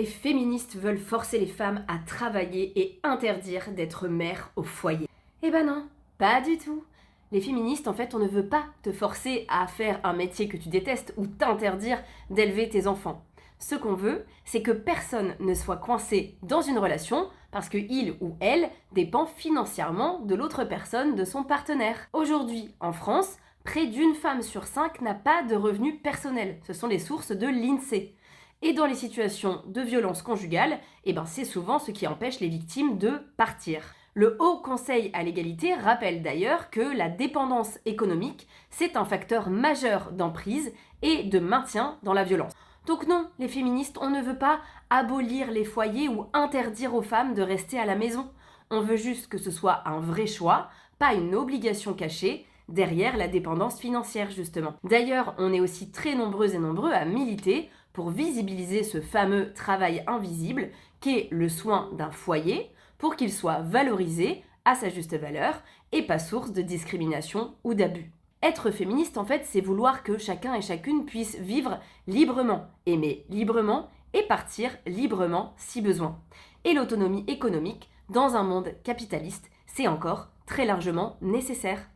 Les féministes veulent forcer les femmes à travailler et interdire d'être mères au foyer. Eh ben non, pas du tout. Les féministes, en fait, on ne veut pas te forcer à faire un métier que tu détestes ou t'interdire d'élever tes enfants. Ce qu'on veut, c'est que personne ne soit coincé dans une relation parce que il ou elle dépend financièrement de l'autre personne, de son partenaire. Aujourd'hui, en France, près d'une femme sur 5 n'a pas de revenus personnels. Ce sont les sources de l'INSEE. Et dans les situations de violence conjugale, c'est souvent ce qui empêche les victimes de partir. Le Haut Conseil à l'égalité rappelle d'ailleurs que la dépendance économique, c'est un facteur majeur d'emprise et de maintien dans la violence. Donc non, les féministes, on ne veut pas abolir les foyers ou interdire aux femmes de rester à la maison. On veut juste que ce soit un vrai choix, pas une obligation cachée, derrière la dépendance financière justement. D'ailleurs, on est aussi très nombreuses et nombreux à militer pour visibiliser ce fameux travail invisible qu'est le soin d'un foyer pour qu'il soit valorisé à sa juste valeur et pas source de discrimination ou d'abus. Être féministe, en fait, c'est vouloir que chacun et chacune puisse vivre librement, aimer librement et partir librement si besoin. Et l'autonomie économique, dans un monde capitaliste, c'est encore très largement nécessaire.